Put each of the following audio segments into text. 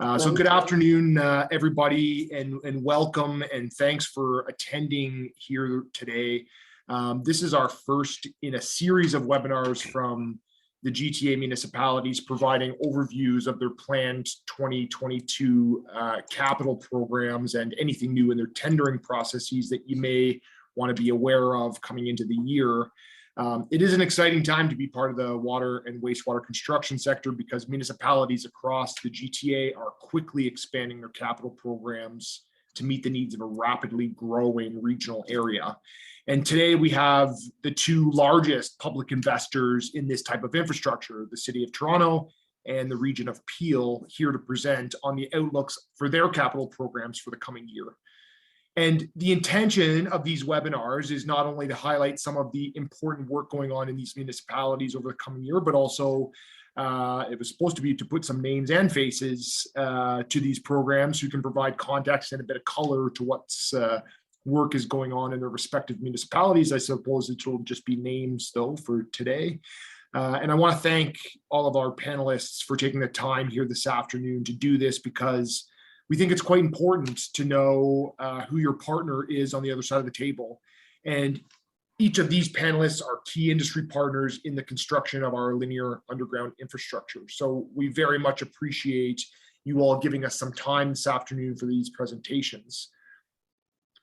So good afternoon, everybody, and welcome, and thanks for attending here today. This is our first in a series of webinars from the GTA municipalities providing overviews of their planned 2022 capital programs and anything new in their tendering processes that you may want to be aware of coming into the year. It is an exciting time to be part of the water and wastewater construction sector because municipalities across the GTA are quickly expanding their capital programs to meet the needs of a rapidly growing regional area. And today we have the two largest public investors in this type of infrastructure, the City of Toronto and the region of Peel, here to present on the outlooks for their capital programs for the coming year. And the intention of these webinars is not only to highlight some of the important work going on in these municipalities over the coming year, but also it was supposed to be to put some names and faces to these programs who can provide context and a bit of color to what's work is going on in their respective municipalities. I suppose it will just be names though for today. And I want to thank all of our panelists for taking the time here this afternoon to do this, because we think it's quite important to know who your partner is on the other side of the table. And each of these panelists are key industry partners in the construction of our linear underground infrastructure. So we very much appreciate you all giving us some time this afternoon for these presentations.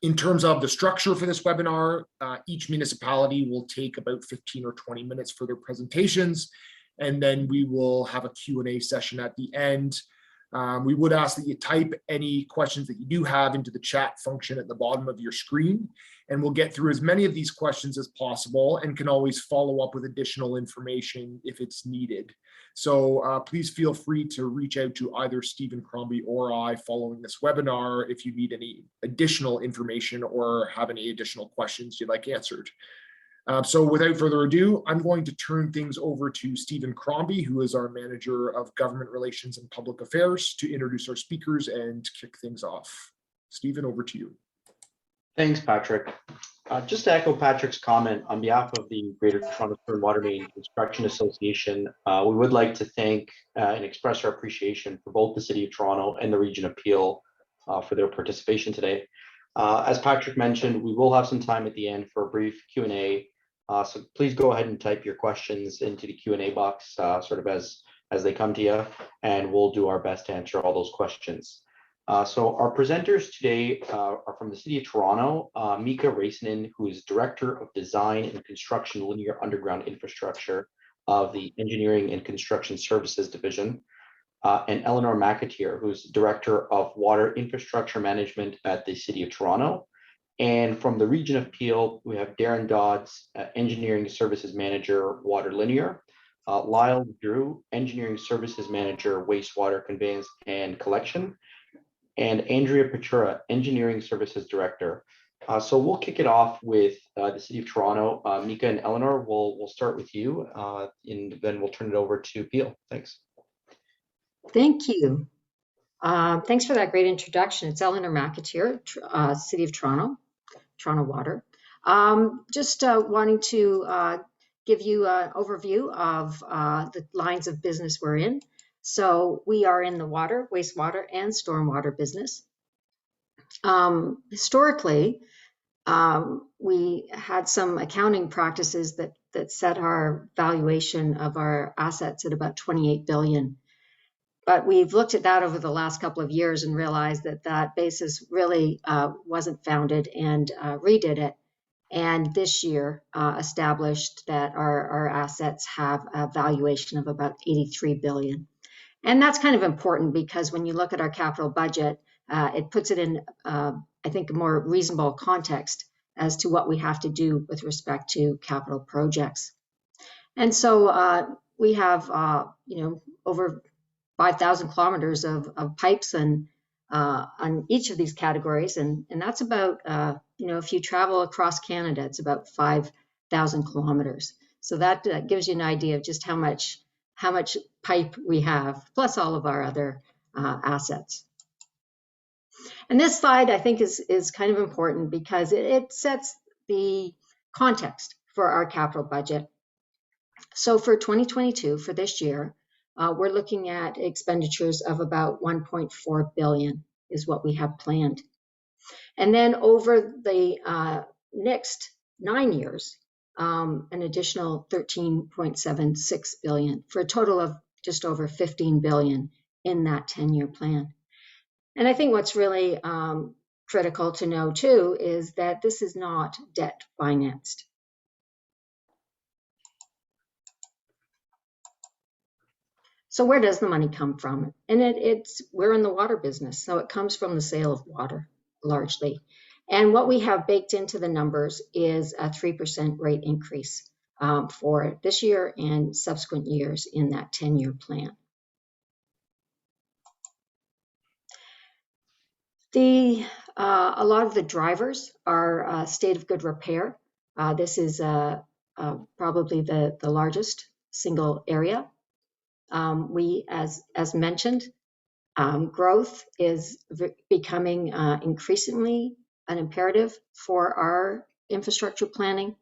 In terms of the structure for this webinar, each municipality will take about 15 or 20 minutes for their presentations, and then we will have a Q&A session at the end. We would ask that you type any questions that you do have into the chat function at the bottom of your screen, and we'll get through as many of these questions as possible and can always follow up with additional information if it's needed. So please feel free to reach out to either Stephen Crombie or I following this webinar if you need any additional information or have any additional questions you'd like answered. So without further ado, I'm going to turn things over to Stephen Crombie, who is our Manager of Government Relations and Public Affairs, to introduce our speakers and kick things off. Stephen, over to you. Thanks, Patrick. Just to echo Patrick's comment, on behalf of the Greater Toronto Storm Water Main Construction Association, we would like to thank and express our appreciation for both the City of Toronto and the Region of Peel for their participation today. As Patrick mentioned, we will have some time at the end for a brief Q&A. So please go ahead and type your questions into the Q&A box sort of as they come to you, and we'll do our best to answer all those questions. So our presenters today are from the City of Toronto, Mika Raisinen, who is Director of Design and Construction Linear Underground Infrastructure of the Engineering and Construction Services Division, and Eleanor McAteer, who's Director of Water Infrastructure Management at the City of Toronto. And from the Region of Peel, we have Darren Dodds, Engineering Services Manager, Water Linear, Lyle Drew, Engineering Services Manager, Wastewater Conveyance and Collection, and Andrea Petrura, Engineering Services Director. So we'll kick it off with the City of Toronto. Mika and Eleanor, we'll start with you, and then we'll turn it over to Peel. Thanks. Thank you. Thanks for that great introduction. It's Eleanor McAteer, City of Toronto, Toronto Water. Just wanting to give you an overview of the lines of business we're in. So we are in the water, wastewater, and stormwater business. Historically, we had some accounting practices that set our valuation of our assets at about 28 billion. But we've looked at that over the last couple of years and realized that that basis really wasn't founded, and redid it. And this year established that our assets have a valuation of about 83 billion. And that's kind of important because when you look at our capital budget, it puts it in, I think, a more reasonable context as to what we have to do with respect to capital projects. And so we have, over 5,000 kilometers of pipes and on each of these categories, and that's about if you travel across Canada, it's about 5,000 kilometers. So that gives you an idea of just how much pipe we have, plus all of our other assets. And this slide, I think, is kind of important because it sets the context for our capital budget. So for 2022, for this year, we're looking at expenditures of about 1.4 billion is what we have planned. And then over the next 9 years, an additional 13.76 billion for a total of just over 15 billion in that 10-year plan. And I think what's really critical to know too is that this is not debt financed. So where does the money come from? And we're in the water business, so it comes from the sale of water largely. And what we have baked into the numbers is a 3% rate increase for this year and subsequent years in that 10-year plan. A lot of the drivers are state of good repair. This is probably the largest single area. We, as mentioned, growth is becoming increasingly an imperative for our infrastructure planning.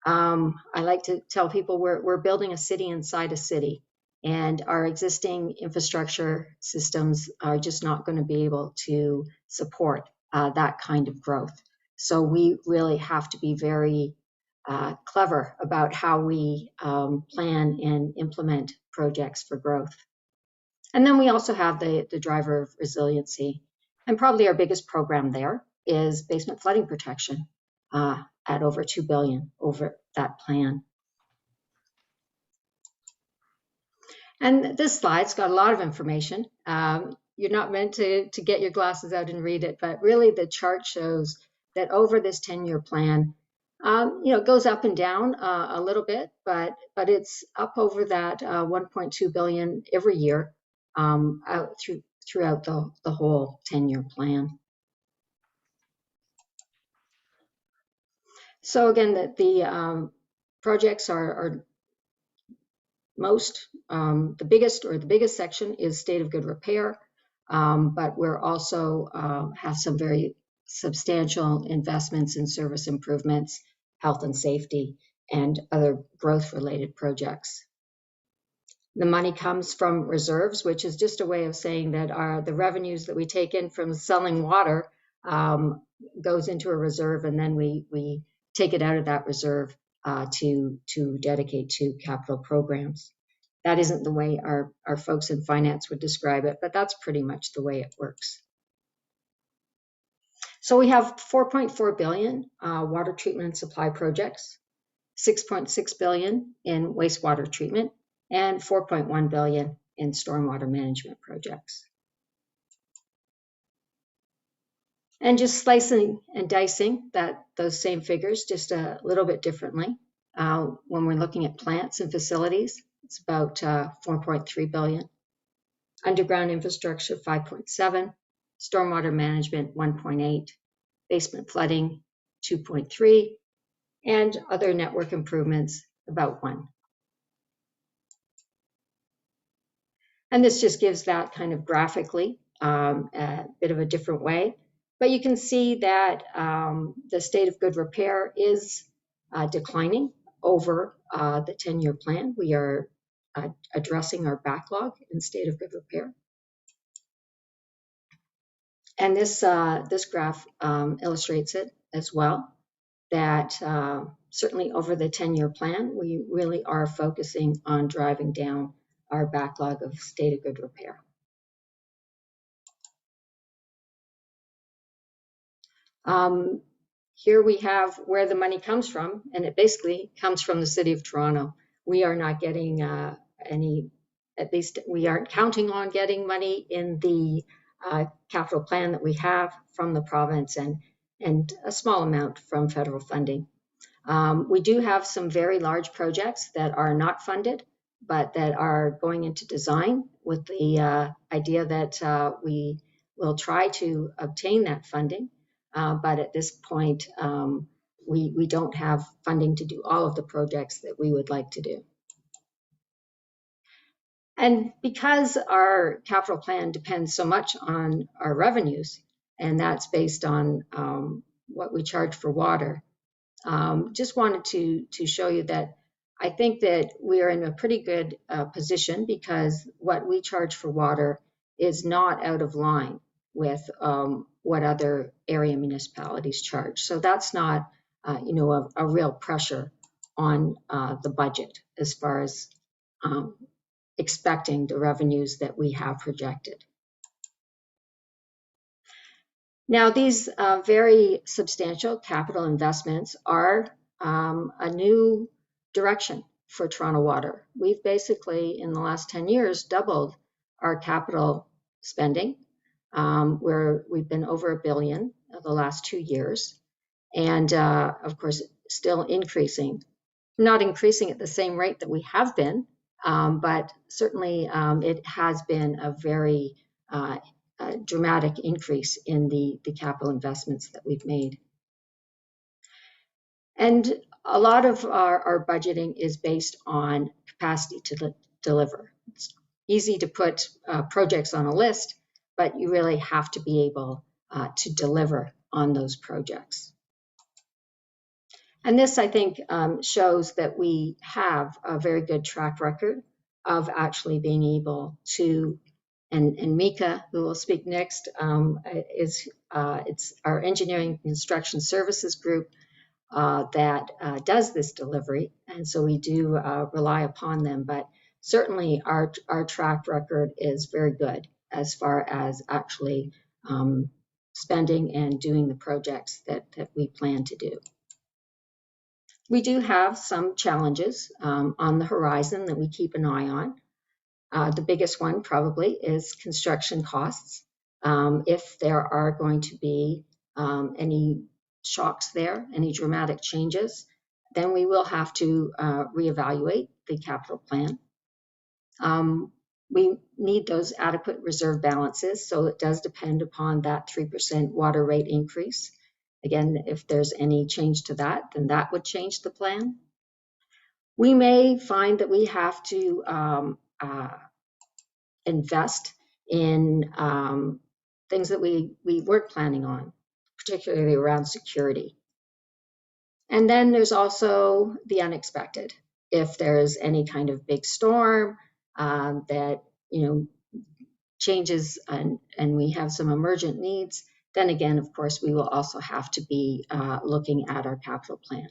I like to tell people we're building a city inside a city, and our existing infrastructure systems are just not going to be able to support that kind of growth. So we really have to be very clever about how we plan and implement projects for growth. And then we also have the driver of resiliency. And probably our biggest program there is basement flooding protection at over 2 billion over that plan. And this slide's got a lot of information. You're not meant to get your glasses out and read it, but really the chart shows that over this 10-year plan, it goes up and down a little bit, but it's up over that 1.2 billion every year throughout the whole 10-year plan. So again, the projects are the biggest section is state of good repair, but we're also have some very substantial investments in service improvements, health and safety, and other growth-related projects. The money comes from reserves, which is just a way of saying that the revenues that we take in from selling water goes into a reserve, and then we take it out of that reserve to dedicate to capital programs. That isn't the way our folks in finance would describe it, but that's pretty much the way it works. So we have 4.4 billion water treatment and supply projects, 6.6 billion in wastewater treatment, and 4.1 billion in stormwater management projects. And just slicing and dicing those same figures just a little bit differently. When we're looking at plants and facilities, it's about 4.3 billion. Underground infrastructure, 5.7. Stormwater management, 1.8. Basement flooding, 2.3. And other network improvements, about 1. And this just gives that kind of graphically a bit of a different way. But you can see that the state of good repair is declining over the 10-year plan. We are addressing our backlog in state of good repair. And this graph illustrates it as well, that certainly over the 10-year plan, we really are focusing on driving down our backlog of state of good repair. Here we have where the money comes from, and it basically comes from the City of Toronto. We are not getting at least we aren't counting on getting money in the capital plan that we have from the province, and a small amount from federal funding. We do have some very large projects that are not funded, but that are going into design with the idea that we will try to obtain that funding. But at this point, we don't have funding to do all of the projects that we would like to do. And because our capital plan depends so much on our revenues, and that's based on what we charge for water, just wanted to show you that I think that we are in a pretty good position because what we charge for water is not out of line with what other area municipalities charge. So that's not, a real pressure on the budget as far as expecting the revenues that we have projected. Now, these very substantial capital investments are a new direction for Toronto Water. We've basically, in the last 10 years, doubled our capital spending, where we've been over $1 billion the last 2 years. And of course, still increasing, not increasing at the same rate that we have been, but certainly it has been a very dramatic increase in the capital investments that we've made. And a lot of our budgeting is based on capacity to deliver. It's easy to put projects on a list, but you really have to be able to deliver on those projects. And this, I think, shows that we have a very good track record of actually being able to, and Mika, who will speak next, it's our engineering construction services group that does this delivery. And so we do rely upon them, but certainly our track record is very good as far as actually spending and doing the projects that we plan to do. We do have some challenges on the horizon that we keep an eye on. The biggest one probably is construction costs. If there are going to be any shocks there, any dramatic changes, then we will have to reevaluate the capital plan. We need those adequate reserve balances, so it does depend upon that 3% water rate increase. Again, if there's any change to that, then that would change the plan. We may find that we have to invest in things that we weren't planning on, particularly around security. And then there's also the unexpected. If there's any kind of big storm that changes and we have some emergent needs, then again, of course, we will also have to be looking at our capital plan.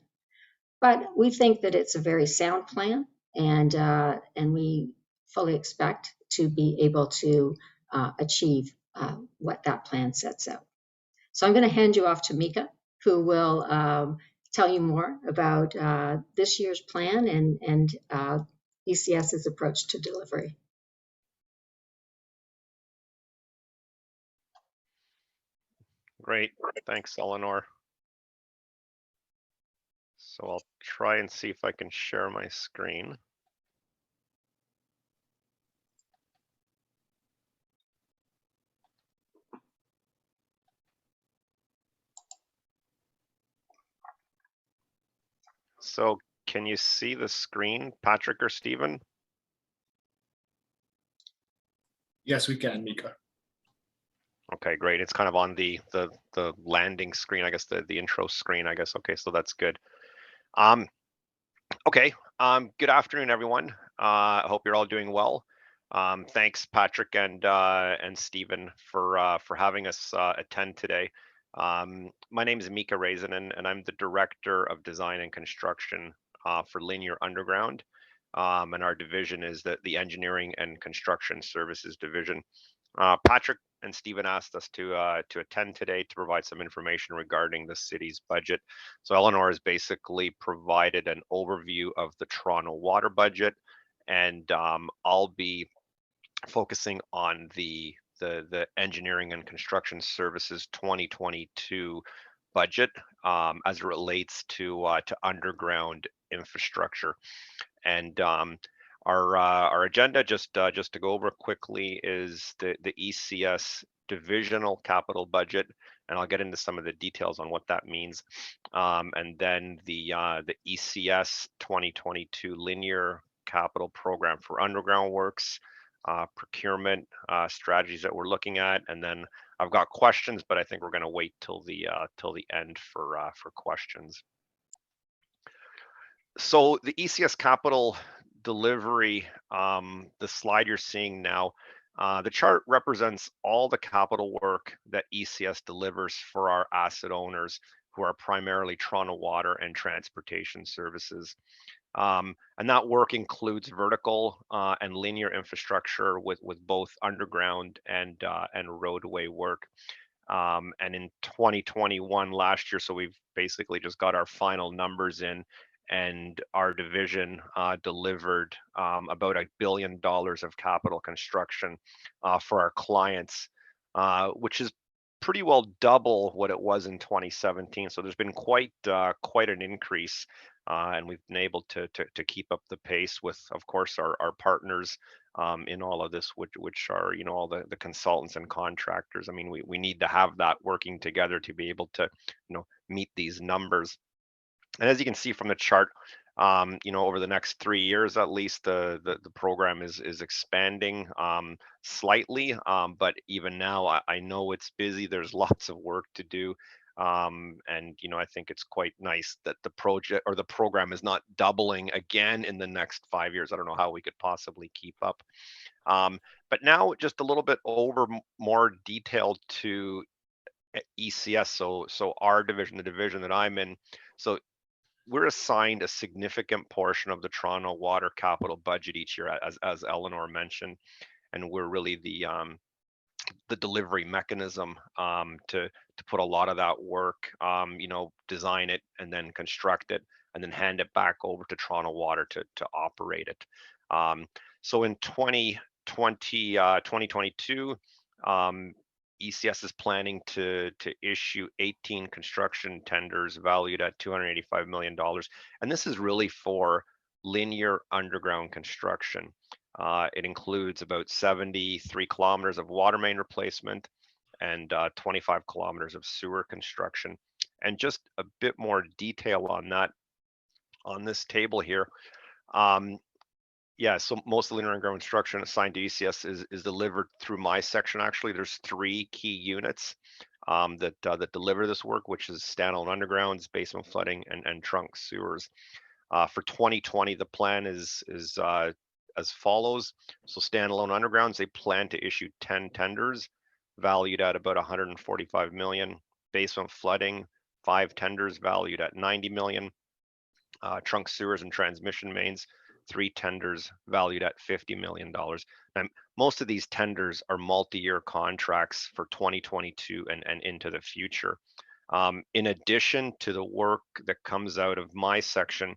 But we think that it's a very sound plan, and we fully expect to be able to achieve what that plan sets out. So I'm going to hand you off to Mika, who will tell you more about this year's plan and ECS's approach to delivery. Great, thanks, Eleanor. So I'll try and see if I can share my screen. So can you see the screen, Patrick or Stephen? Yes, we can, Mika. Okay, great. It's kind of on the landing screen, I guess, the intro screen, I guess. Okay, so that's good. Okay, good afternoon, everyone. I hope you're all doing well. Thanks, Patrick and Stephen for having us attend today. My name is Mika Raisinen, and I'm the Director of Design and Construction for Linear Underground. And our division is the Engineering and Construction Services Division. Patrick and Stephen asked us to attend today to provide some information regarding the city's budget. So Eleanor has basically provided an overview of the Toronto Water budget, and I'll be focusing on the Engineering and Construction Services 2022 budget as it relates to underground infrastructure. And our agenda, just to go over quickly, is the ECS divisional capital budget, and I'll get into some of the details on what that means. And then the ECS 2022 linear capital program for underground works, procurement strategies that we're looking at, and then I've got questions, but I think we're going to wait till the end for questions. So the ECS capital delivery, the slide you're seeing now, the chart represents all the capital work that ECS delivers for our asset owners, who are primarily Toronto Water and Transportation Services. And that work includes vertical and linear infrastructure with both underground and roadway work. And in 2021, last year, so we've basically just got our final numbers in, and our division delivered about $1 billion of capital construction for our clients, which is pretty well double what it was in 2017. So there's been quite an increase, and we've been able to keep up the pace with, of course, our partners in all of this, which are, you know, all the consultants and contractors. I mean, we need to have that working together to be able to, you know, meet these numbers. And as you can see from the chart, you know, over the next 3 years at least, the program is expanding slightly, but even now I know it's busy. There's lots of work to do. And you know, I think it's quite nice that the project or the program is not doubling again in the next 5 years. I don't know how we could possibly keep up. But now just a little bit over more detailed to ECS. So our division, the division that I'm in. So we're assigned a significant portion of the Toronto Water capital budget each year, as Eleanor mentioned, and we're really the delivery mechanism to put a lot of that work, you know, design it and then construct it and then hand it back over to Toronto Water to operate it. So in 2022, ECS is planning to issue 18 construction tenders valued at $285 million. And this is really for linear underground construction. It includes about 73 kilometers of water main replacement and 25 kilometers of sewer construction. And just a bit more detail on that on this table here. Yeah, so most of the linear underground construction assigned to ECS is delivered through my section. Actually, there's 3 key units that deliver this work, which is standalone undergrounds, basement flooding, and trunk sewers. For 2020, the plan is as follows. So standalone undergrounds, they plan to issue 10 tenders valued at about 145 million. Basement flooding, 5 tenders valued at 90 million. Trunk sewers and transmission mains, 3 tenders valued at $50 million. And most of these tenders are multi-year contracts for 2022 and into the future. In addition to the work that comes out of my section,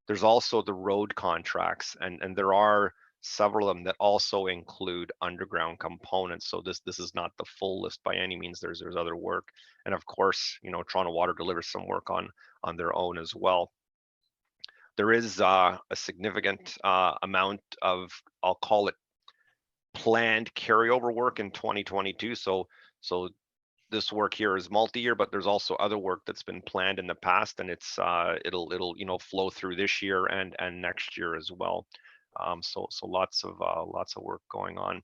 there's also the road contracts, and there are several of them that also include underground components. So this is not the full list by any means. There's other work, and of course, you know, Toronto Water delivers some work on their own as well. There is a significant amount of, I'll call it, planned carryover work in 2022. So this work here is multi-year, but there's also other work that's been planned in the past, and it's it'll you know, flow through this year and next year as well. So lots of work going on.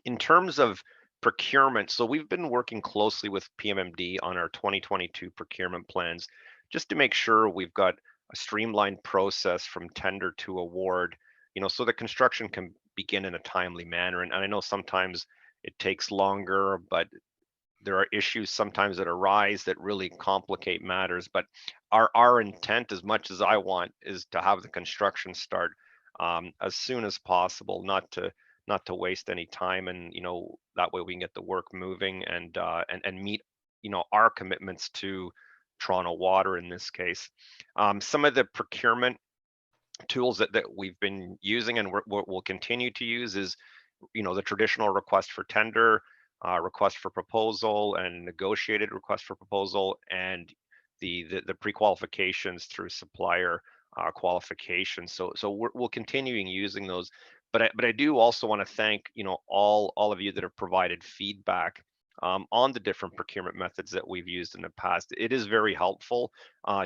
In terms of procurement, so we've been working closely with PMMD on our 2022 procurement plans, just to make sure we've got a streamlined process from tender to award, you know, so the construction can begin in a timely manner. And I know sometimes it takes longer, but there are issues sometimes that arise that really complicate matters. But our intent, as much as I want, is to have the construction start as soon as possible, not to waste any time, and you know, that way we can get the work moving and meet, you know, our commitments to Toronto Water in this case. Some of the procurement tools that we've been using and we'll continue to use is, you know, the traditional request for tender, request for proposal, and negotiated request for proposal, and the pre-qualifications through supplier qualification. So we'll continuing using those. But I do also want to thank, you know, all of you that have provided feedback on the different procurement methods that we've used in the past. It is very helpful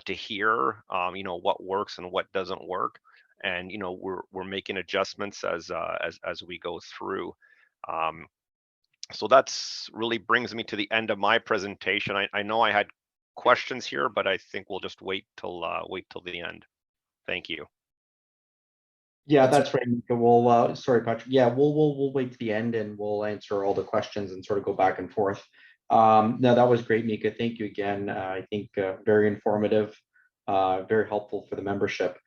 to hear, you know, what works and what doesn't work, and you know, we're making adjustments as we go through. So that's really brings me to the end of my presentation. I know I had questions here, but I think we'll just wait till the end. Thank you. Yeah, that's right, Mika. We'll, sorry, Patrick. Yeah, we'll wait to the end and we'll answer all the questions and sort of go back and forth. No, that was great, Mika. Thank you again. I think very informative, very helpful for the membership.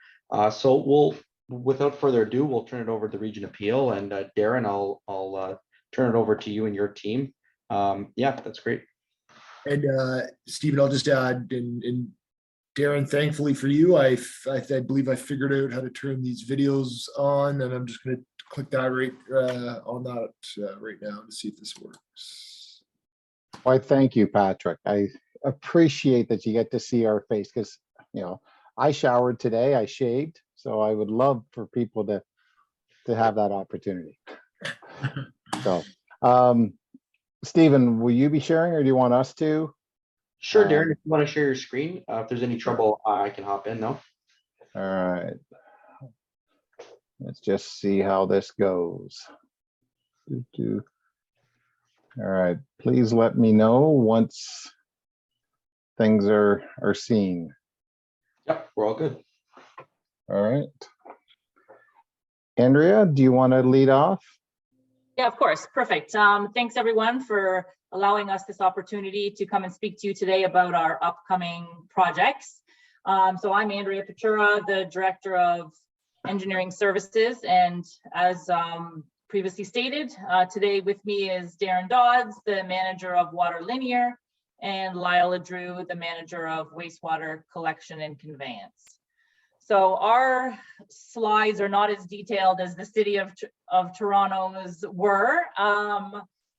So without further ado, we'll turn it over to the Region Appeal, and Darren, I'll turn it over to you and your team. Yeah, that's great. And Stephen, I'll just add, and Darren, thankfully for you, I believe I figured out how to turn these videos on, and I'm just going to click that right on that right now to see if this works. Why, thank you, Patrick. I appreciate that you get to see our face, because, you know, I showered today, I shaved, so I would love for people to have that opportunity. So, Stephen, will you be sharing, or do you want us to? Sure, Darren, if you want to share your screen, if there's any trouble, I can hop in though. All right. Let's just see how this goes. All right, please let me know once things are seen. Yep, we're all good. All right. Andrea, do you want to lead off? Yeah, of course. Perfect. Thanks everyone for allowing us this opportunity to come and speak to you today about our upcoming projects. So I'm Andrea Petura, the Director of Engineering Services, and as previously stated, today with me is Darren Dodds, the Manager of Water Linear, and Lyle Drew, the Manager of Wastewater Collection and Conveyance. So our slides are not as detailed as the City of Toronto's were.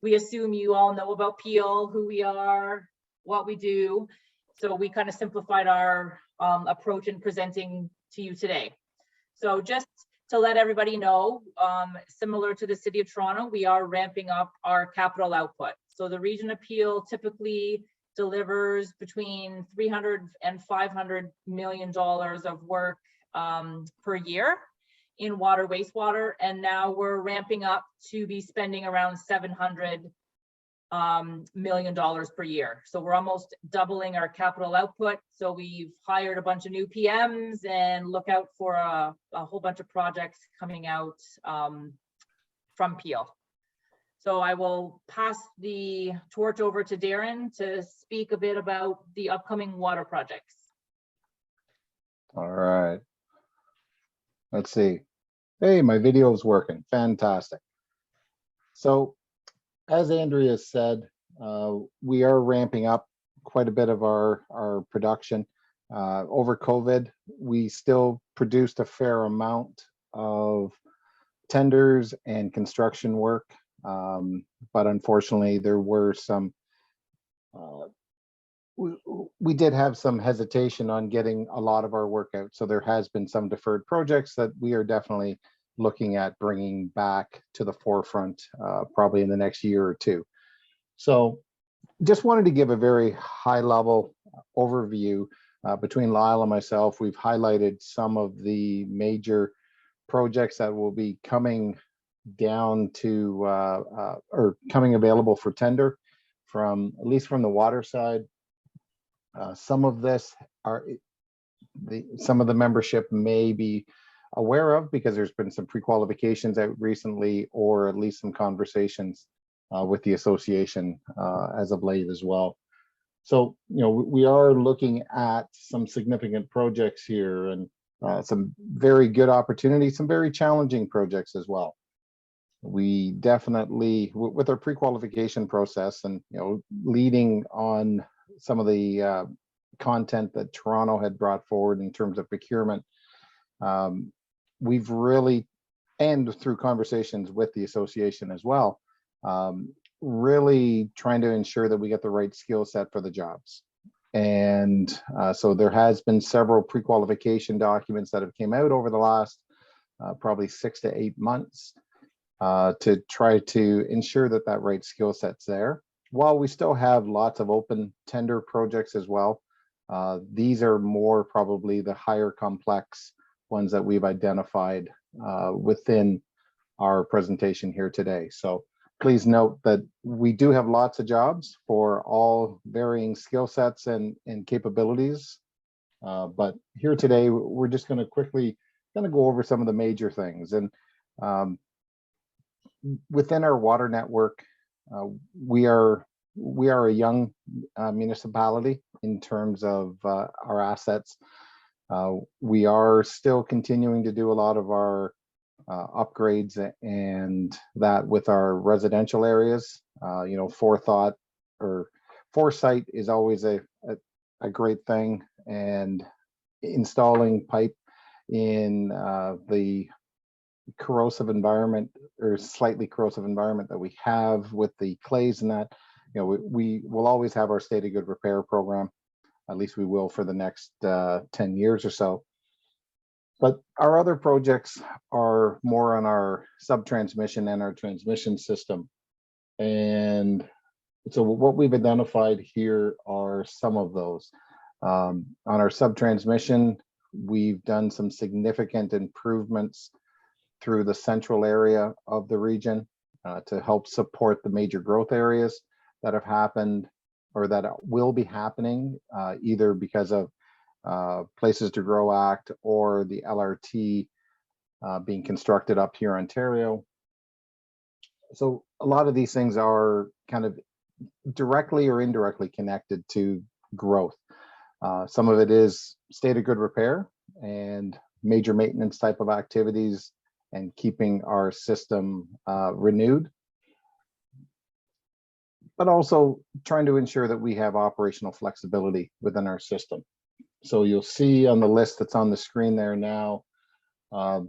We assume you all know about Peel, who we are, what we do. So we kind of simplified our approach in presenting to you today. So just to let everybody know, similar to the City of Toronto, we are ramping up our capital output. So the Region Appeal typically delivers between $300 and $500 million of work per year in water, wastewater, and now we're ramping up to be spending around $700 million per year. So we're almost doubling our capital output. So we've hired a bunch of new PMs and look out for a whole bunch of projects coming out from Peel. So I will pass the torch over to Darren to speak a bit about the upcoming water projects. All right. Let's see. Hey, my video is working. Fantastic. So, as Andrea said, we are ramping up quite a bit of our production. Over COVID, we still produced a fair amount of tenders and construction work. But unfortunately, there were some, we did have some hesitation on getting a lot of our work out. So there has been some deferred projects that we are definitely looking at bringing back to the forefront, probably in the next year or two. So just wanted to give a very high level overview. Between Lyle and myself, we've highlighted some of the major projects that will be coming down to or coming available for tender, from at least from the water side. Some of this are some of the membership may be aware of, because there's been some pre-qualifications out recently, or at least some conversations with the association as of late as well. So, you know, we are looking at some significant projects here, and some very good opportunities, some very challenging projects as well. We definitely, with our pre-qualification process, and, you know, leading on some of the content that Toronto had brought forward in terms of procurement, we've really, and through conversations with the association as well, really trying to ensure that we get the right skill set for the jobs. And so there has been several pre-qualification documents that have came out over the last probably 6 to 8 months to try to ensure that that right skill set's there. While we still have lots of open tender projects as well, these are more probably the higher complex ones that we've identified within our presentation here today. So please note that we do have lots of jobs for all varying skill sets and capabilities. But here today, we're just going to quickly go over some of the major things. And within our water network, we are a young municipality in terms of our assets. We are still continuing to do a lot of our upgrades and that with our residential areas. Foresight is always a great thing, and installing pipe in the corrosive environment or slightly corrosive environment that we have with the clays and that, we will always have our state of good repair program. At least we will for the next 10 years or so. But our other projects are more on our sub-transmission and our transmission system. And so what we've identified here are some of those. On our sub-transmission, we've done some significant improvements through the central area of the region to help support the major growth areas that have happened or that will be happening, either because of Places to Grow Act or the LRT being constructed up here in Ontario. So a lot of these things are kind of directly or indirectly connected to growth. Some of it is state of good repair and major maintenance type of activities and keeping our system renewed, but also trying to ensure that we have operational flexibility within our system. So you'll see on the list that's on the screen there now, a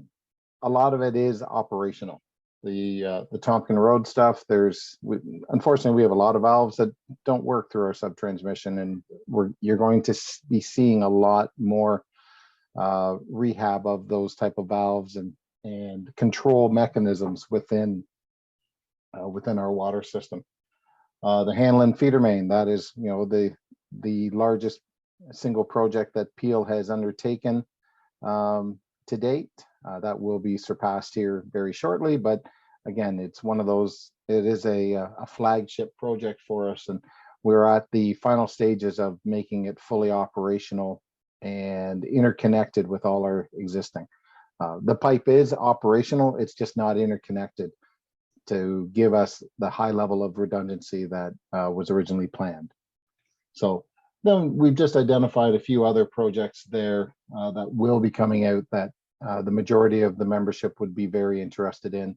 lot of it is operational. The Tompkin Road stuff, unfortunately, we have a lot of valves that don't work through our sub-transmission, and you're going to be seeing a lot more rehab of those type of valves and control mechanisms within our water system. The Hanlon feeder main, that is, the largest single project that Peel has undertaken to date. That will be surpassed here very shortly, but again, it's one of those, it is a flagship project for us, and we're at the final stages of making it fully operational and interconnected with all our existing. The pipe is operational, it's just not interconnected to give us the high level of redundancy that was originally planned. So then we've just identified a few other projects there that will be coming out that the majority of the membership would be very interested in.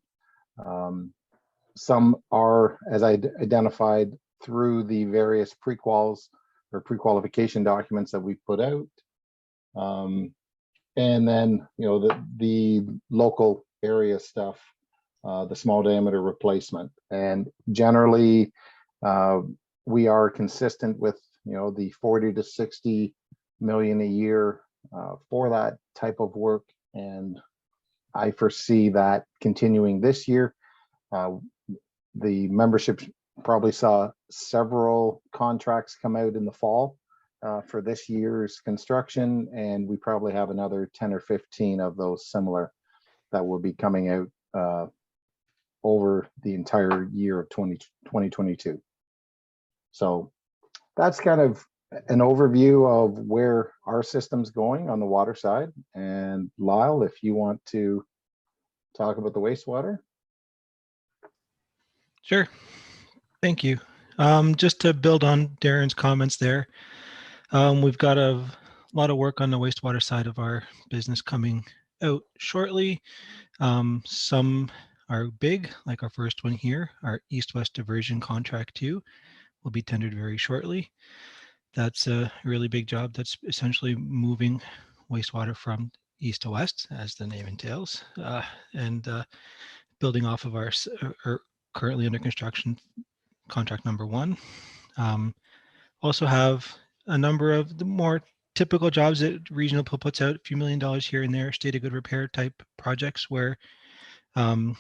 Some are, as I identified, through the various pre-quals or pre-qualification documents that we've put out. And then, the local area stuff, the small diameter replacement. And generally, we are consistent with, the 40 to 60 million a year for that type of work. And I foresee that continuing this year. The membership probably saw several contracts come out in the fall for this year's construction, and we probably have another 10 or 15 of those similar that will be coming out over the entire year of 2022. So that's kind of an overview of where our system's going on the water side. And Lyle, if you want to talk about the wastewater. Sure. Thank you. Just to build on Darren's comments there, we've got a lot of work on the wastewater side of our business coming out shortly. Some are big, like our first one here, our East-West Diversion Contract 2 will be tendered very shortly. That's a really big job. That's essentially moving wastewater from east to west, as the name entails, and building off of our currently under construction contract number 1. Also have a number of the more typical jobs that Regional Peel puts out, a few $1 million here and there, state of good repair type projects where, combination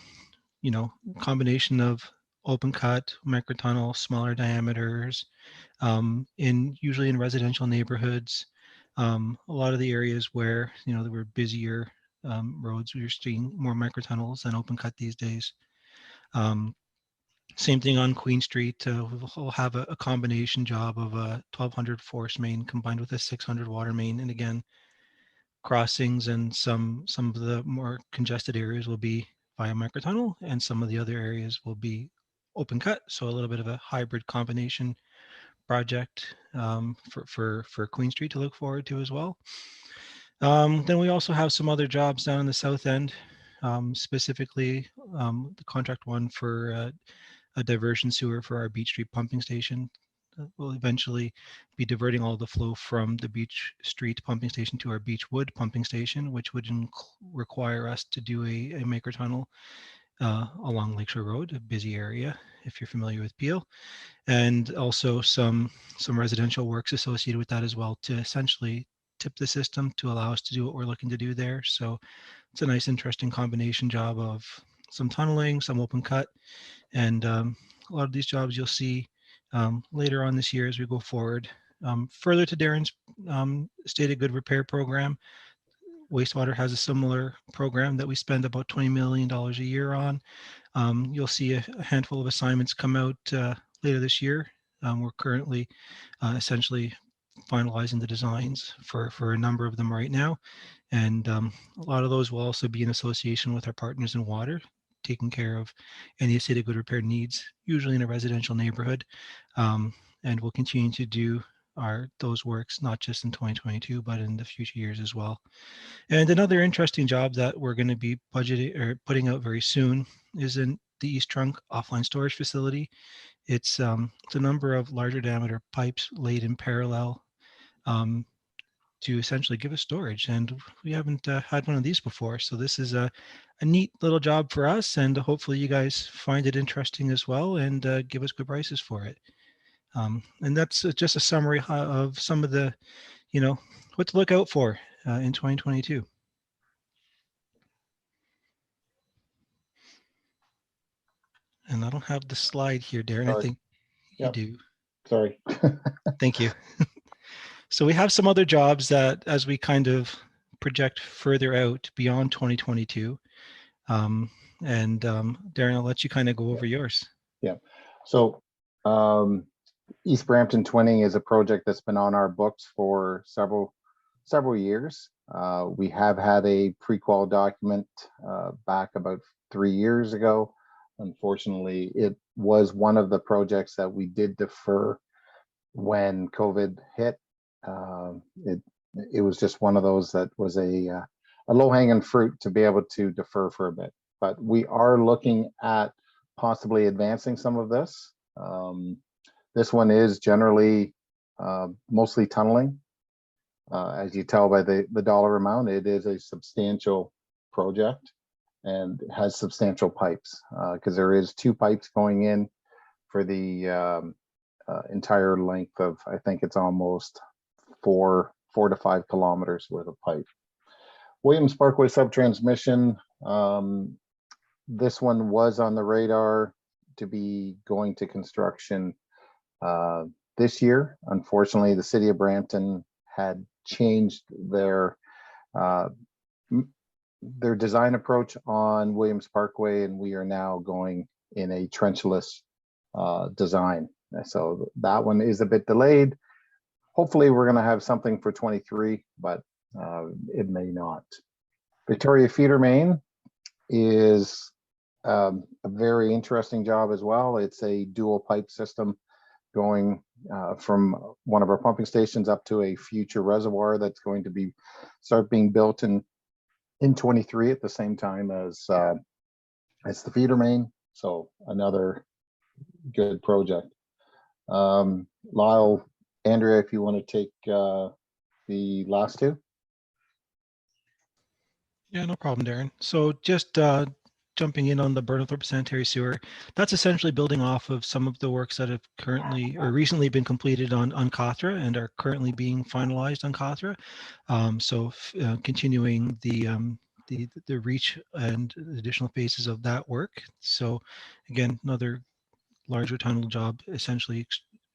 of open cut, microtunnel, smaller diameters, usually in residential neighborhoods. A lot of the areas where, there were busier roads, we're seeing more microtunnels than open cut these days. Same thing on Queen Street. We'll have a combination job of a 1200 force main combined with a 600 water main. And again, crossings and some of the more congested areas will be via microtunnel, and some of the other areas will be open cut. So a little bit of a hybrid combination project for Queen Street to look forward to as well. Then we also have some other jobs down in the south end, specifically the contract one for a diversion sewer for our Beach Street pumping station. We'll eventually be diverting all the flow from the Beach Street pumping station to our Beechwood pumping station, which would require us to do a maker tunnel along Lakeshore Road, a busy area, if you're familiar with Peel, and also some residential works associated with that as well, to essentially tip the system to allow us to do what we're looking to do there. So it's a nice, interesting combination job of some tunneling, some open cut, and a lot of these jobs you'll see later on this year as we go forward. Further to Darren's stated good repair program, wastewater has a similar program that we spend about $20 million a year on. You'll see a handful of assignments come out later this year. We're currently essentially finalizing the designs for a number of them right now. And a lot of those will also be in association with our partners in water, taking care of any stated good repair needs, usually in a residential neighborhood. And we'll continue to do those works, not just in 2022, but in the future years as well. And another interesting job that we're going to be budgeting or putting out very soon is in the East Trunk offline storage facility. It's a number of larger diameter pipes laid in parallel to essentially give us storage. And we haven't had one of these before. So this is a neat little job for us, and hopefully you guys find it interesting as well and give us good prices for it. And that's just a summary of some of the, what to look out for in 2022. And I don't have the slide here, Darren. Sorry. I think you Yep. do. Sorry. Thank you. So we have some other jobs that, as we kind of project further out beyond 2022, and Darren, I'll let you kind of go over yours. Yeah. So East Brampton Twinning is a project that's been on our books for several years. We have had a pre-qual document back about 3 years ago. Unfortunately, it was one of the projects that we did defer when COVID hit. It was just one of those that was a low-hanging fruit to be able to defer for a bit. But we are looking at possibly advancing some of this. This one is generally mostly tunneling. As you tell by the dollar amount, it is a substantial project and has substantial pipes because there is 2 pipes going in for the entire length of, I think it's almost 4 to 5 kilometers worth of pipe. Williams Parkway subtransmission. This one was on the radar to be going to construction this year. Unfortunately, the city of Brampton had changed their design approach on Williams Parkway, and we are now going in a trenchless design. So that one is a bit delayed. Hopefully we're going to have something for 23, but it may not. Victoria Feeder Main is a very interesting job as well. It's a dual pipe system going from one of our pumping stations up to a future reservoir that's going to start being built in 23 at the same time as the feeder main. So another good project. Lyle, Andrea, if you want to take the last 2. Yeah, no problem, Darren. So just jumping in on the Burnethorpe Sanitary Sewer, that's essentially building off of some of the works that have currently or recently been completed on Cothra and are currently being finalized on Cothra. So continuing the reach and additional phases of that work. So again, another larger tunnel job, essentially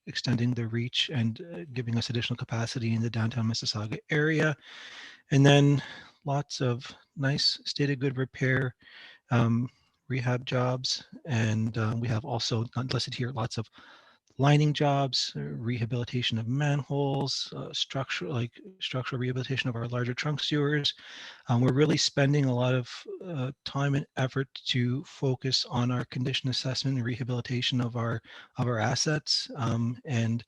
extending the reach and giving us additional capacity in the downtown Mississauga area. And then lots of nice stated good repair rehab jobs. And we have also not listed here lots of lining jobs, rehabilitation of manholes, structural rehabilitation of our larger trunk sewers. We're really spending a lot of time and effort to focus on our condition assessment and rehabilitation of our assets, and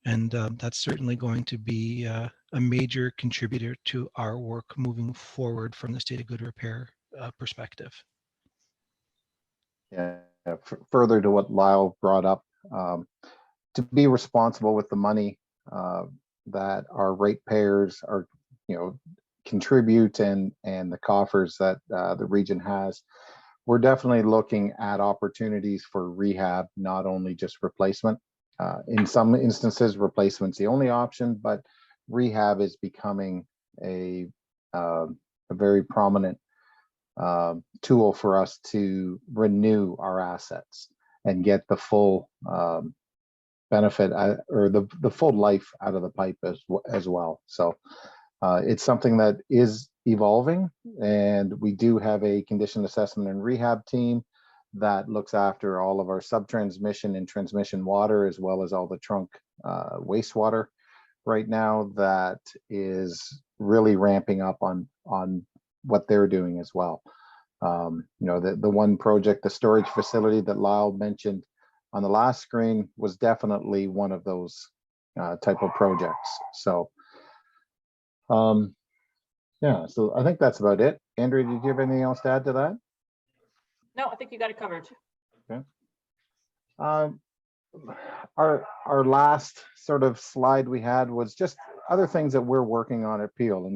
that's certainly going to be a major contributor to our work moving forward from the state of good repair perspective. Yeah, further to what Lyle brought up, to be responsible with the money that our ratepayers are, contribute and the coffers that the region has, we're definitely looking at opportunities for rehab, not only just replacement. In some instances, replacement's the only option, but rehab is becoming a very prominent tool for us to renew our assets and get the full benefit or the full life out of the pipe as well. So it's something that is evolving, and we do have a condition assessment and rehab team that looks after all of our sub-transmission and transmission water, as well as all the trunk wastewater right now, that is really ramping up on what they're doing as well. The one project, the storage facility that Lyle mentioned on the last screen, was definitely one of those type of projects. So yeah, so I think that's about it. Andrea, did you have anything else to add to that? No, I think you got it covered. Okay. Our last sort of slide we had was just other things that we're working on at Peel,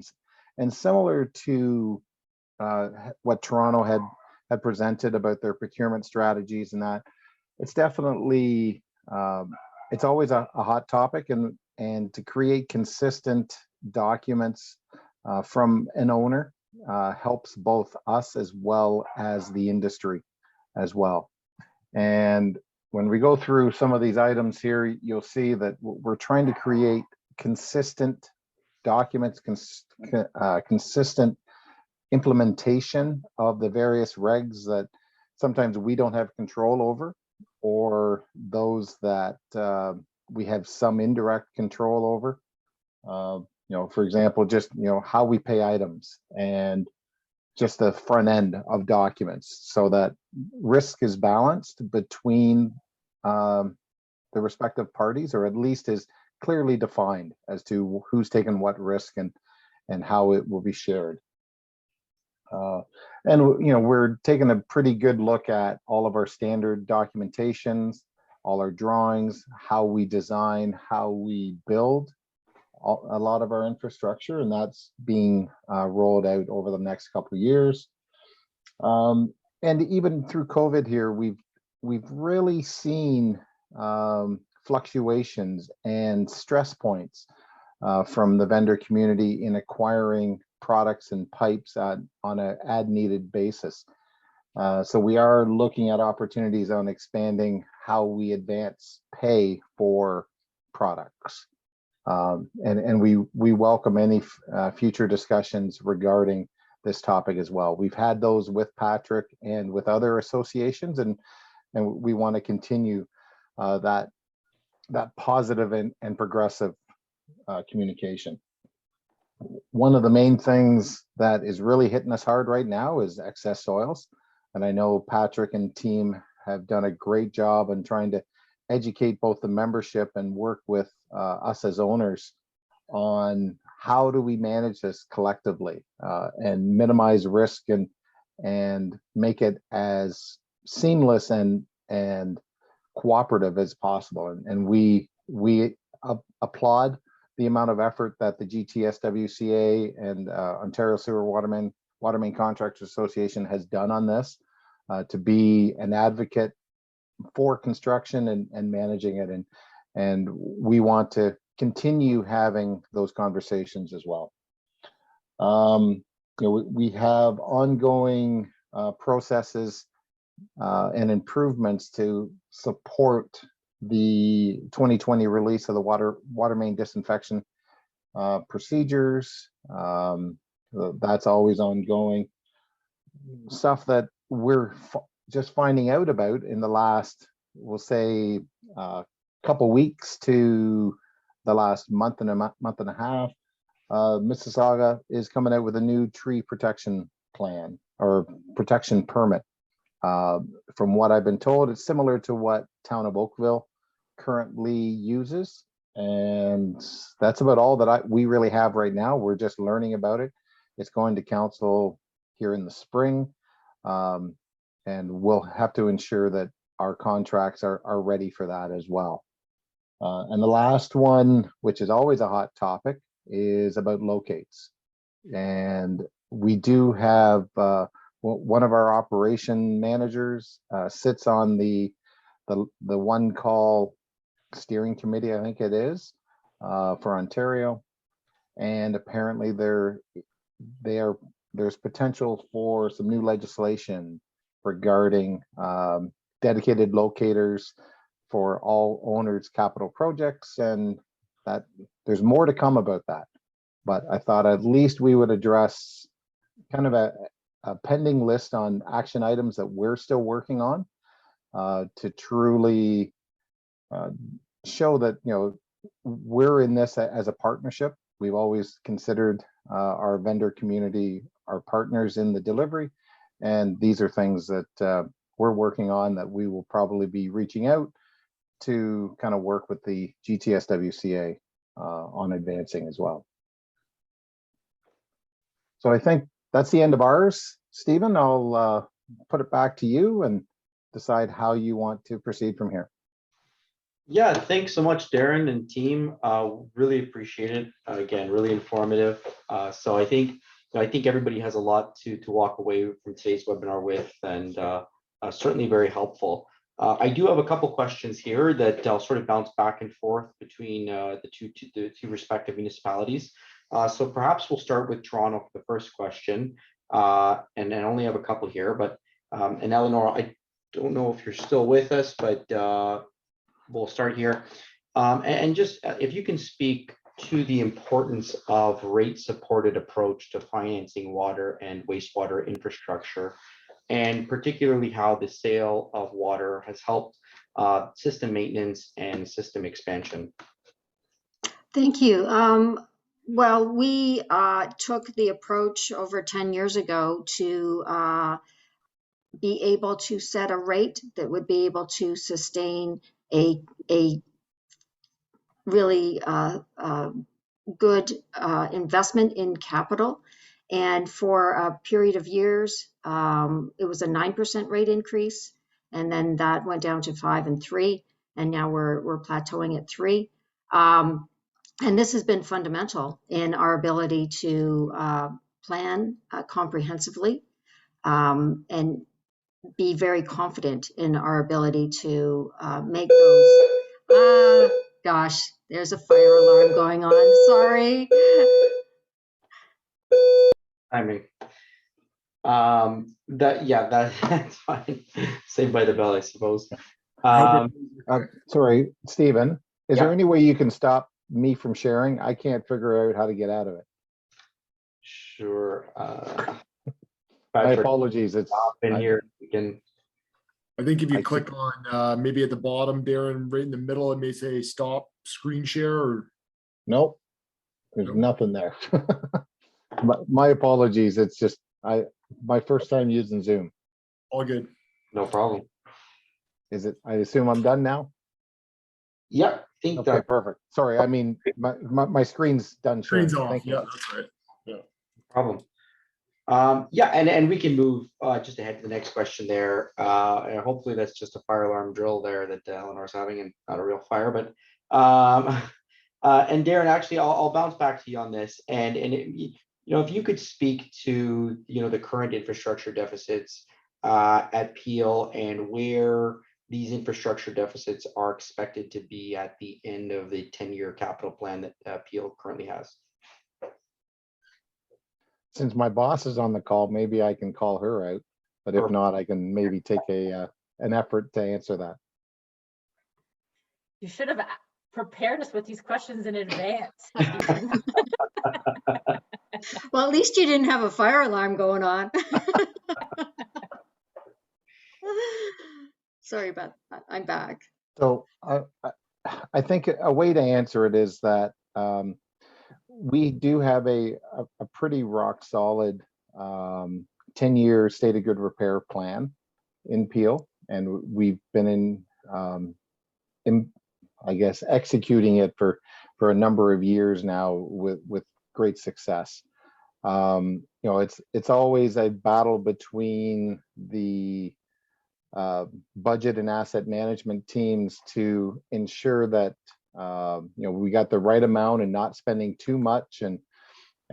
and similar to what Toronto had presented about their procurement strategies, and that it's definitely it's always a hot topic, and to create consistent documents from an owner helps both us as well as the industry as well. And when we go through some of these items here, you'll see that we're trying to create consistent documents, consistent implementation of the various regs that sometimes we don't have control over, or those that we have some indirect control over. For example, just how we pay items, and just the front end of documents, so that risk is balanced between the respective parties, or at least is clearly defined as to who's taken what risk and how it will be shared. And we're taking a pretty good look at all of our standard documentations, all our drawings, how we design, how we build a lot of our infrastructure, and that's being rolled out over the next couple of years. And even through COVID here, we've really seen fluctuations and stress points from the vendor community in acquiring products and pipes on an as-needed basis. So we are looking at opportunities on expanding how we advance pay for products. And we welcome any future discussions regarding this topic as well. We've had those with Patrick and with other associations, and we want to continue that positive and progressive communication. One of the main things that is really hitting us hard right now is excess soils. And I know Patrick and team have done a great job in trying to educate both the membership and work with us as owners on how do we manage this collectively and minimize risk and make it as seamless and cooperative as possible. And we applaud the amount of effort that the GTSWCA and Ontario Sewer Water Main Contractors Association has done on this to be an advocate for construction and managing it, and we want to continue having those conversations as well. We have ongoing processes and improvements to support the 2020 release of the water main disinfection procedures. That's always ongoing. Stuff that we're just finding out about in the last, we'll say, couple weeks to the last month and a half. Mississauga is coming out with a new tree protection plan or protection permit. From what I've been told, it's similar to what Town of Oakville currently uses. And that's about all that we really have right now. We're just learning about it. It's going to council here in the spring. And we'll have to ensure that our contracts are ready for that as well. And the last one, which is always a hot topic, is about locates. And we do have one of our operation managers sits on the one call steering committee, I think it is, for Ontario. And apparently there's potential for some new legislation regarding dedicated locators for all owners' capital projects, and that there's more to come about that. But I thought at least we would address kind of a pending list on action items that we're still working on to truly show that, you know, we're in this as a partnership. We've always considered our vendor community our partners in the delivery, and these are things that we're working on that we will probably be reaching out to kind of work with the GTSWCA on advancing as well. So I think that's the end of ours. Stephen, I'll put it back to you and decide how you want to proceed from here. Yeah, thanks so much, Darren and team. Really appreciate it. Again, really informative. So I think everybody has a lot to walk away from today's webinar with, and certainly very helpful. I do have a couple questions here that I'll sort of bounce back and forth between the two respective municipalities. So perhaps we'll start with Toronto for the first question, and I only have a couple here. But and Eleanor, I don't know if you're still with us, but we'll start here. And just if you can speak to the importance of rate-supported approach to financing water and wastewater infrastructure, and particularly how the sale of water has helped system maintenance and system expansion. Thank you. Well, we took the approach over 10 years ago to be able to set a rate that would be able to sustain a really good investment in capital. And for a period of years, it was a 9% rate increase, and then that went down to 5 and 3, and now we're plateauing at 3. And this has been fundamental in our ability to plan comprehensively and be very confident in our ability to make those. Gosh, there's a fire alarm going on. Sorry. I mean, that's fine. Saved by the bell, I suppose. Sorry, Stephen, is Yeah. there any way you can stop me from sharing? I can't figure out how to get out of it. Sure. My Patrick, apologies. It's in here. We can. I think if you I click on maybe at the bottom, Darren, right in the middle, it may say stop screen share or. Nope, there's Nope. nothing there. My apologies. It's just my first time using Zoom. All good. No problem. Is it? I assume I'm done now. Yep. I think Okay, that perfect. Sorry, I mean my screen's done. Screen's sharing. off. Thank you. Yeah, that's right. problem. Yeah, and we can move just ahead to the next question there. And hopefully that's just a fire alarm drill there that Eleanor's having, and not a real fire. But and Darren, actually, I'll bounce back to you on this. And you know, if you could speak to the current infrastructure deficits at Peel and where these infrastructure deficits are expected to be at the end of the 10-year capital plan that Peel currently has. Since my boss is on the call, maybe I can call her out, but if Sure. not, I can maybe take an effort to answer that. You should have prepared us with these questions in advance. Well, at least you didn't have a fire alarm going on. Sorry about that. I'm back. So I think a way to answer it is that we do have a pretty rock solid 10-year state of good repair plan in Peel, and we've been in I guess executing it for a number of years now with great success. You know, it's always a battle between the budget and asset management teams to ensure that you know, we got the right amount and not spending too much and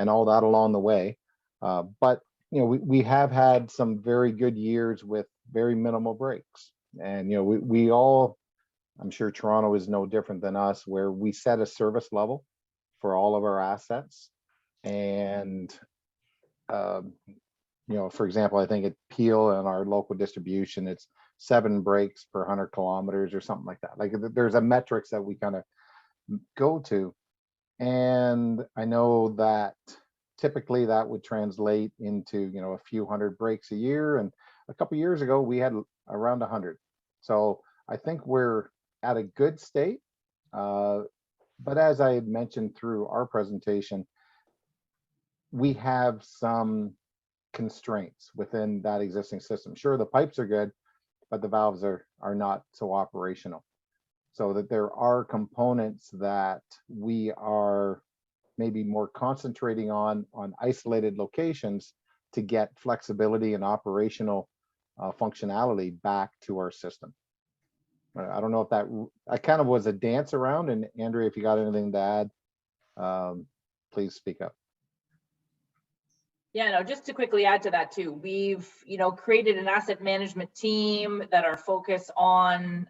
all that along the way. But you know, we have had some very good years with very minimal breaks, and you know, we all, I'm sure Toronto is no different than us, where we set a service level for all of our assets. And you know, for example, I think at Peel and our local distribution, it's 7 breaks per 100 kilometers or something like that. Like there's a metrics that we kind of go to. And I know that typically that would translate into, you know, a few hundred breaks a year. And a couple of years ago, we had around 100. So I think we're at a good state. But as I had mentioned through our presentation, we have some constraints within that existing system. Sure, the pipes are good, but the valves are not so operational. So that there are components that we are maybe more concentrating on isolated locations to get flexibility and operational functionality back to our system. I don't know if that kind of was a dance around, and Andrea, if you got anything to add, please speak up. Yeah, no, just to quickly add to that too, we've, you know, created an asset management team that are focused on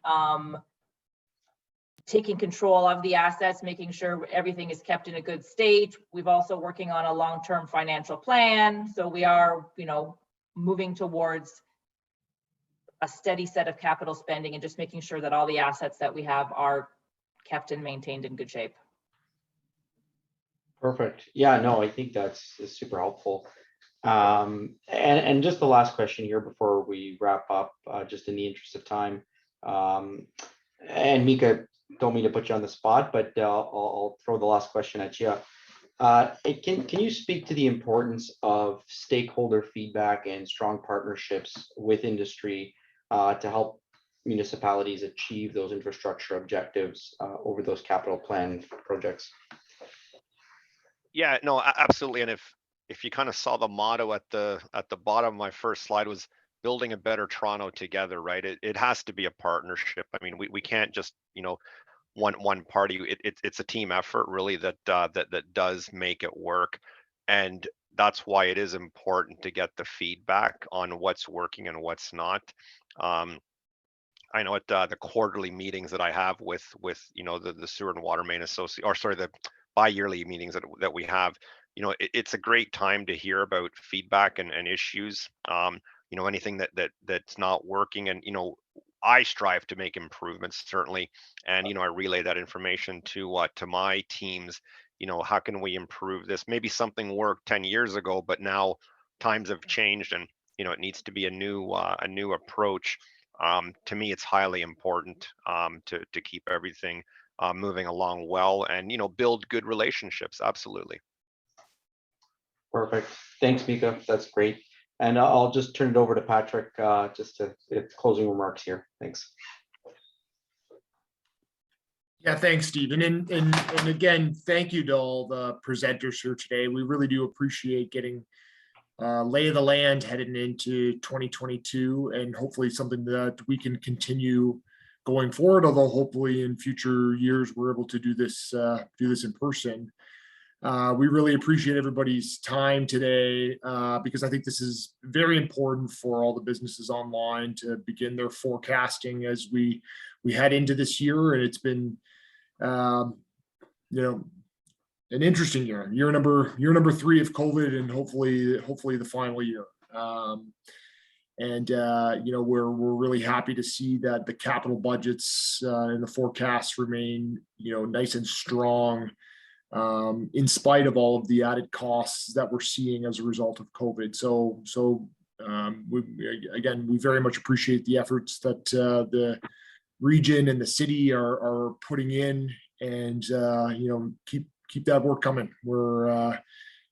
taking control of the assets, making sure everything is kept in a good state. We've also working on a long-term financial plan. So we are, you know, moving towards a steady set of capital spending and just making sure that all the assets that we have are kept and maintained in good shape. Perfect. Yeah, no, I think that's super helpful. And just the last question here before we wrap up, just in the interest of time. And Mika, don't mean to put you on the spot, but I'll throw the last question at you. Can you speak to the importance of stakeholder feedback and strong partnerships with industry to help municipalities achieve those infrastructure objectives over those capital plan projects? Yeah, no, absolutely. And if you kind of saw the motto at the bottom of my first slide was building a better Toronto together, right? It has to be a partnership. I mean, we can't just, you know, one party. It's a team effort really that does make it work. And that's why it is important to get the feedback on what's working and what's not. I know at the quarterly meetings that I have with you know, the Sewer and Water Main Association, or sorry, the bi-yearly meetings that we have, you know, it's a great time to hear about feedback and issues. You know, anything that's not working, and you know, I strive to make improvements certainly, and you know, I relay that information to my teams. You know, how can we improve this? Maybe something worked 10 years ago, but now times have changed, and you know, it needs to be a new approach. To me, it's highly important to keep everything moving along well, and you know, build good relationships. Absolutely. Perfect. Thanks, Mika. That's great. And I'll just turn it over to Patrick just to closing remarks here. Thanks. Yeah, thanks, Stephen. And again, thank you to all the presenters here today. We really do appreciate getting lay of the land heading into 2022, and hopefully something that we can continue going forward, although hopefully in future years we're able to do this in person. We really appreciate everybody's time today because I think this is very important for all the businesses online to begin their forecasting as we head into this year. And it's been, you know, an interesting year number 3 of COVID, and hopefully the final year. You know, we're really happy to see that the capital budgets and the forecasts remain, you know, nice and strong in spite of all of the added costs that we're seeing as a result of COVID. So Again, we very much appreciate the efforts that the region and the city are putting in, and keep that work coming.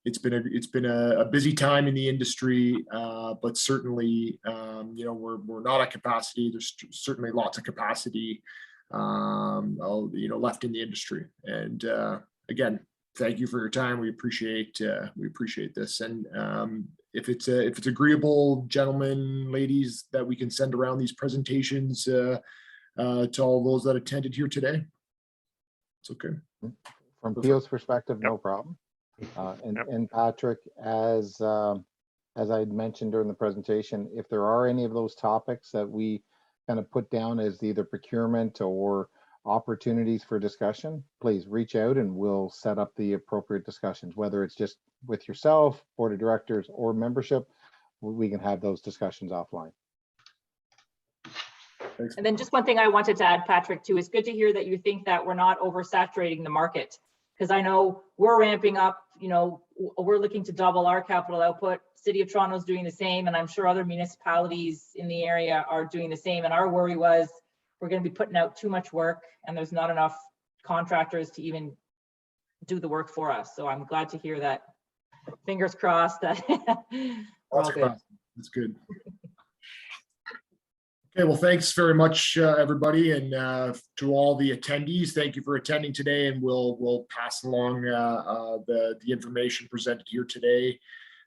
It's been a busy time in the industry, but certainly we're not at capacity. There's certainly lots of capacity left in the industry. And again, thank you for your time. We appreciate this. And if it's agreeable, gentlemen, ladies, that we can send around these presentations to all those that attended here today, it's okay. From Peel's perspective, no problem. And Patrick, as I had mentioned during the presentation, if there are any of those topics that we kind of put down as either procurement or opportunities for discussion, please reach out and we'll set up the appropriate discussions, whether it's just with yourself, board of directors, or membership. We can have those discussions offline. Thanks. And then just one thing I wanted to add, Patrick, too, it's good to hear that you think that we're not oversaturating the market. Because I know we're ramping up, we're looking to double our capital output. City of Toronto is doing the same, and I'm sure other municipalities in the area are doing the same. And our worry was we're going to be putting out too much work and there's not enough contractors to even do the work for us. So I'm glad to hear that. Fingers crossed that we're all good. That's good. Okay, well, thanks very much, everybody, and to all the attendees, thank you for attending today, and we'll pass along the information presented here today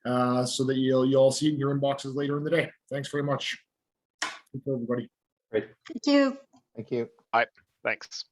so that you'll all see it in your inboxes later in the day. Thanks very much. Thank you, everybody. Great. Thank you. Thank you. Thanks.